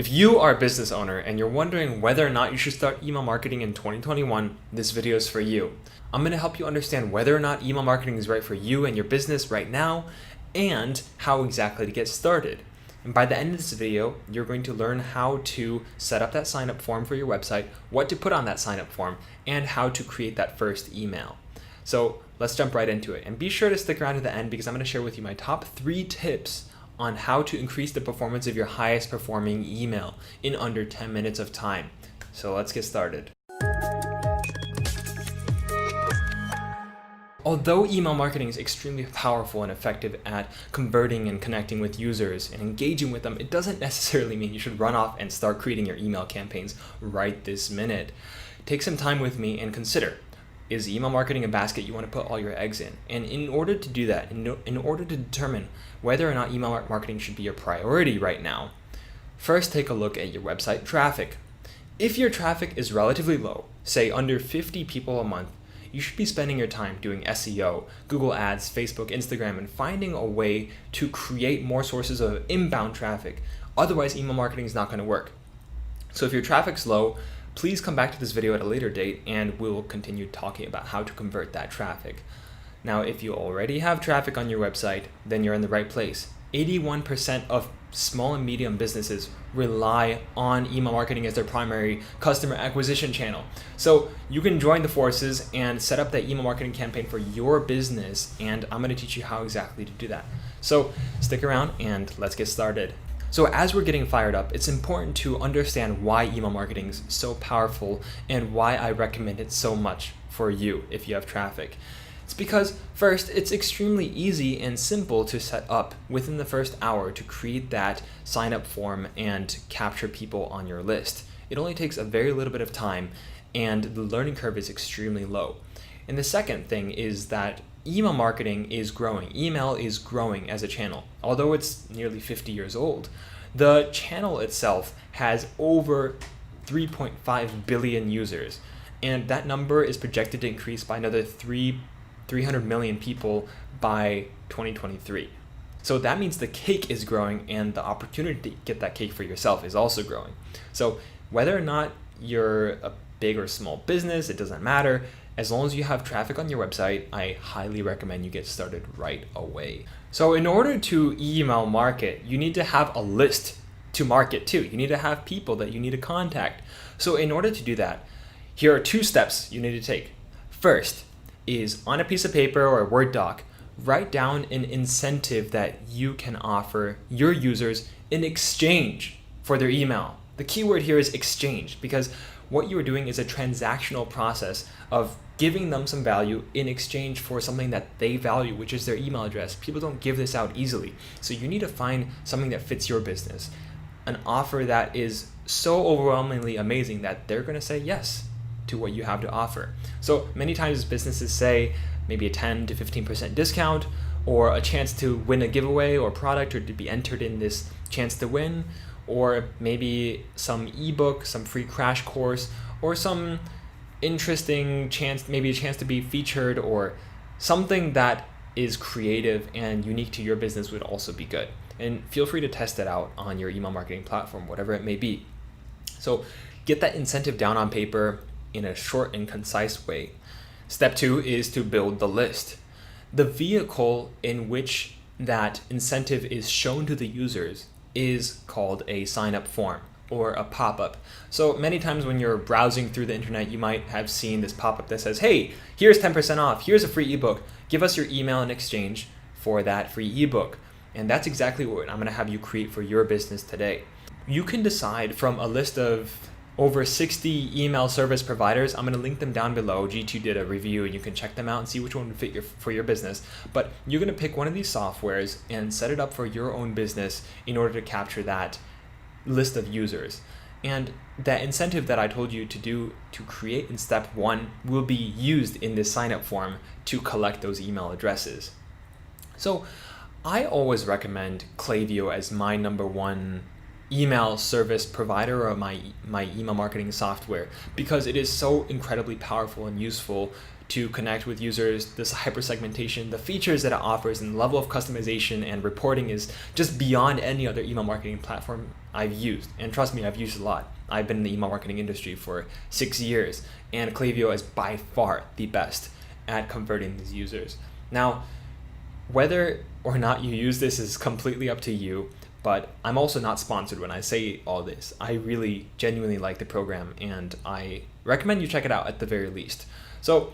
If you are a business owner and you're wondering whether or not you should start email marketing in 2021, this video is for you. I'm going to help you understand whether or not email marketing is right for you and your business right now, and how exactly to get started. And by the end of this video, you're going to learn how to set up that sign up form for your website, what to put on that sign up form, and how to create that first email. So let's jump right into it. And be sure to stick around to the end because I'm going to share with you my top 3 tips on how to increase the performance of your highest performing email in under 10 minutes of time. So let's get started. Although email marketing is extremely powerful and effective at converting and connecting with users and engaging with them, it doesn't necessarily mean you should run off and start creating your email campaigns right this minute. Take some time with me and consider, is email marketing a basket you want to put all your eggs in? And in order to do that, in order to determine whether or not email marketing should be your priority right now, first take a look at your website traffic. If your traffic is relatively low, say under 50 people a month, you should be spending your time doing SEO, Google Ads, Facebook, Instagram, and finding a way to create more sources of inbound traffic. Otherwise, email marketing is not going to work. So if your traffic's low, please come back to this video at a later date and we'll continue talking about how to convert that traffic. Now, if you already have traffic on your website, then you're in the right place. 81% of small and medium businesses rely on email marketing as their primary customer acquisition channel. So you can join the forces and set up that email marketing campaign for your business, and I'm going to teach you how exactly to do that. So stick around and let's get started. So as we're getting fired up, it's important to understand why email marketing is so powerful and why I recommend it so much for you if you have traffic. It's because, first, it's extremely easy and simple to set up within the first hour to create that sign up form and capture people on your list. It only takes a very little bit of time and the learning curve is extremely low. And the second thing is that email marketing is growing. Email is growing as a channel. Although it's nearly 50 years old, the channel itself has over 3.5 billion users. And that number is projected to increase by another 300 million people by 2023. So that means the cake is growing and the opportunity to get that cake for yourself is also growing. So whether or not you're a big or small business, it doesn't matter. As long as you have traffic on your website, I highly recommend you get started right away. So in order to email market, you need to have a list to market to. You need to have people that you need to contact. So in order to do that, here are 2 steps you need to take. First is, on a piece of paper or a Word doc, write down an incentive that you can offer your users in exchange for their email. The key word here is exchange, because what you are doing is a transactional process of giving them some value in exchange for something that they value, which is their email address. People don't give this out easily. So you need to find something that fits your business, an offer that is so overwhelmingly amazing that they're going to say yes to what you have to offer. So many times businesses say maybe a 10 to 15% discount, or a chance to win a giveaway or product, or to be entered in this chance to win, or maybe some ebook, some free crash course, or some interesting chance, maybe a chance to be featured, or something that is creative and unique to your business would also be good. And feel free to test it out on your email marketing platform, whatever it may be. So get that incentive down on paper in a short and concise way. Step 2 is to build the list. The vehicle in which that incentive is shown to the users is called a sign-up form or a pop-up. So many times when you're browsing through the internet, you might have seen this pop-up that says, hey, here's 10% off, here's a free ebook, give us your email in exchange for that free ebook. And that's exactly what I'm going to have you create for your business today. You can decide from a list of over 60 email service providers. I'm going to link them down below. G2 did a review and you can check them out and see which one would fit for your business. But you're going to pick one of these softwares and set it up for your own business in order to capture that list of users. And that incentive that I told you to do to create in step 1 will be used in this sign up form to collect those email addresses. So I always recommend Klaviyo as my number 1 email service provider or my email marketing software, because it is so incredibly powerful and useful to connect with users. This hyper segmentation, the features that it offers, and the level of customization and reporting is just beyond any other email marketing platform I've used. And trust me, I've used a lot. I've been in the email marketing industry for 6 years, and Klaviyo is by far the best at converting these users. Now, whether or not you use this is completely up to you, but I'm also not sponsored when I say all this. I really genuinely like the program, and I recommend you check it out at the very least. So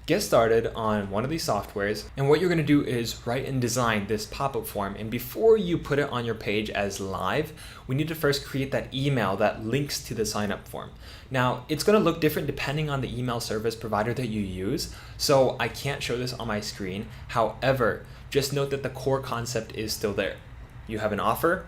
get started on one of these softwares, and what you're going to do is write and design this pop-up form. And before you put it on your page as live, we need to first create that email that links to the sign-up form. Now, it's going to look different depending on the email service provider that you use, so I can't show this on my screen. However, just note that the core concept is still there. You have an offer,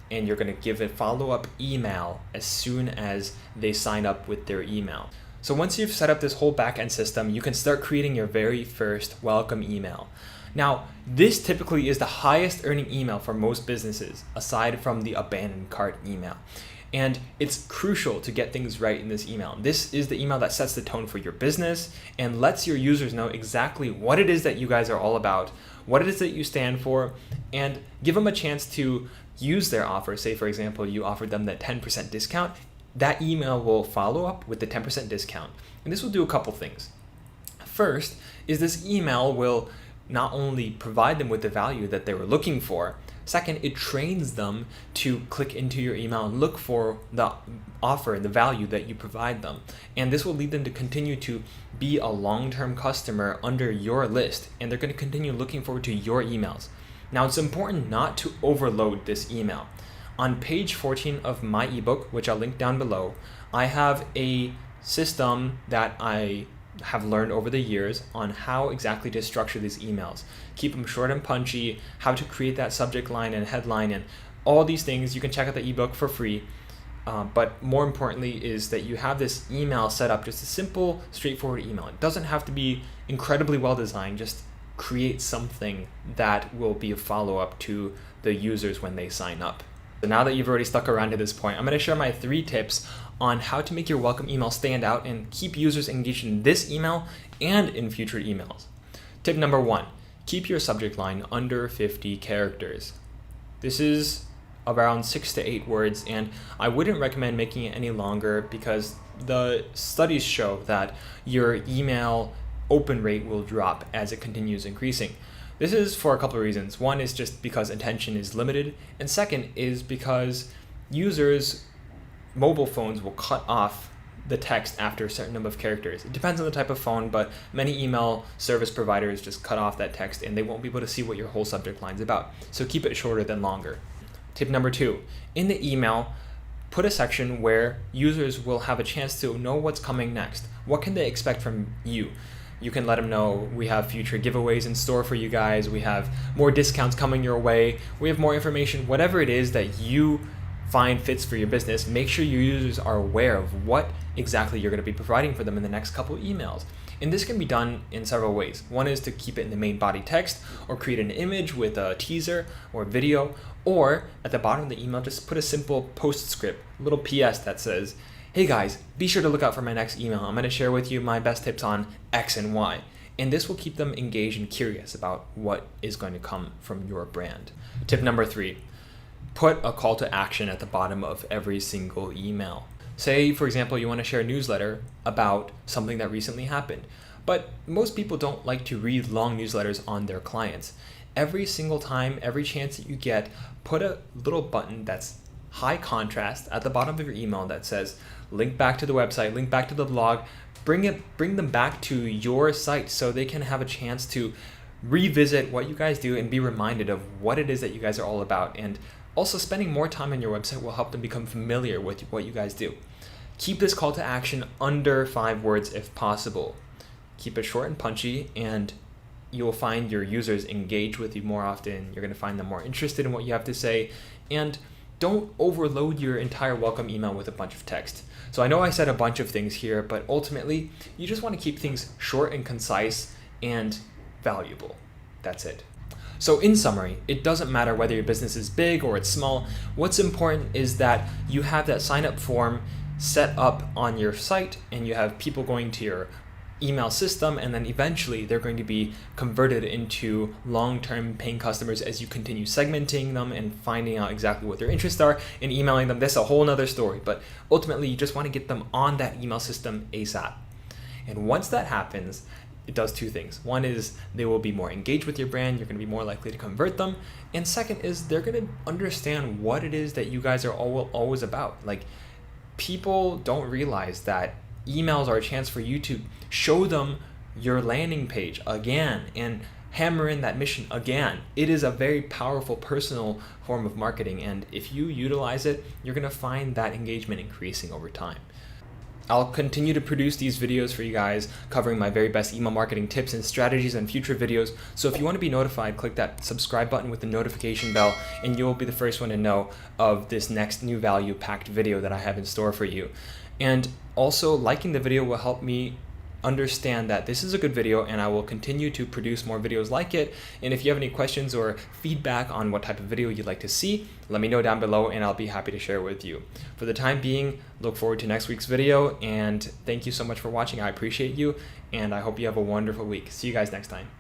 and you're going to give a follow-up email as soon as they sign up with their email. So once you've set up this whole backend system, you can start creating your very first welcome email. Now, this typically is the highest earning email for most businesses, aside from the abandoned cart email. And it's crucial to get things right in this email. This is the email that sets the tone for your business and lets your users know exactly what it is that you guys are all about, what it is that you stand for, and give them a chance to use their offer. Say, for example, you offered them that 10% discount. That email will follow up with the 10% discount. And this will do a couple things. First is this email will not only provide them with the value that they were looking for, second, it trains them to click into your email and look for the offer and the value that you provide them. And this will lead them to continue to be a long-term customer under your list, and they're going to continue looking forward to your emails. Now, it's important not to overload this email. On page 14 of my ebook, which I'll link down below, I have a system that I have learned over the years on how exactly to structure these emails. Keep them short and punchy, how to create that subject line and headline, and all these things. You can check out the ebook for free. But more importantly is that you have this email set up, just a simple, straightforward email. It doesn't have to be incredibly well designed, just create something that will be a follow-up to the users when they sign up. So now that you've already stuck around to this point, I'm going to share my 3 tips on how to make your welcome email stand out and keep users engaged in this email and in future emails. Tip number 1, keep your subject line under 50 characters. This is around 6 to 8 words, and I wouldn't recommend making it any longer because the studies show that your email open rate will drop as it continues increasing. This is for a couple of reasons. One is just because attention is limited, and second is because users' mobile phones will cut off the text after a certain number of characters. It depends on the type of phone, but many email service providers just cut off that text and they won't be able to see what your whole subject line is about. So keep it shorter than longer. Tip number 2, in the email, put a section where users will have a chance to know what's coming next. What can they expect from you? You can let them know we have future giveaways in store for you guys, we have more discounts coming your way, we have more information, whatever it is that you find fits for your business. Make sure your users are aware of what exactly you're going to be providing for them in the next couple of emails. And this can be done in several ways. One is to keep it in the main body text, or create an image with a teaser or video, or at the bottom of the email, just put a simple postscript, a little PS that says, hey guys, be sure to look out for my next email. I'm going to share with you my best tips on X and Y. And this will keep them engaged and curious about what is going to come from your brand. Tip number 3, put a call to action at the bottom of every single email. Say, for example, you want to share a newsletter about something that recently happened, but most people don't like to read long newsletters on their clients. Every single time, every chance that you get, put a little button that's high contrast at the bottom of your email that says link back to the website, link back to the blog, bring them back to your site so they can have a chance to revisit what you guys do and be reminded of what it is that you guys are all about. And also, spending more time on your website will help them become familiar with what you guys do. Keep this call to action under 5 words if possible. Keep it short and punchy, and you will find your users engage with you more often. You're going to find them more interested in what you have to say, and don't overload your entire welcome email with a bunch of text. So I know I said a bunch of things here, but ultimately, you just want to keep things short and concise and valuable. That's it. So in summary, it doesn't matter whether your business is big or it's small. What's important is that you have that sign up form set up on your site and you have people going to your email system, and then eventually they're going to be converted into long-term paying customers as you continue segmenting them and finding out exactly what their interests are and emailing them. That's a whole nother story, but ultimately you just want to get them on that email system ASAP. And once that happens, it does two things. One is they will be more engaged with your brand, you're going to be more likely to convert them, and second is they're going to understand what it is that you guys are always about. Like, people don't realize that emails are a chance for you to show them your landing page again and hammer in that mission again. It is a very powerful personal form of marketing, and if you utilize it, you're going to find that engagement increasing over time. I'll continue to produce these videos for you guys covering my very best email marketing tips and strategies in future videos. So if you want to be notified, click that subscribe button with the notification bell and you'll be the first one to know of this next new value packed video that I have in store for you. And also, liking the video will help me understand that this is a good video, and I will continue to produce more videos like it. And if you have any questions or feedback on what type of video you'd like to see, let me know down below and I'll be happy to share it with you. For the time being, look forward to next week's video, and thank you so much for watching. I appreciate you, and I hope you have a wonderful week. See you guys next time.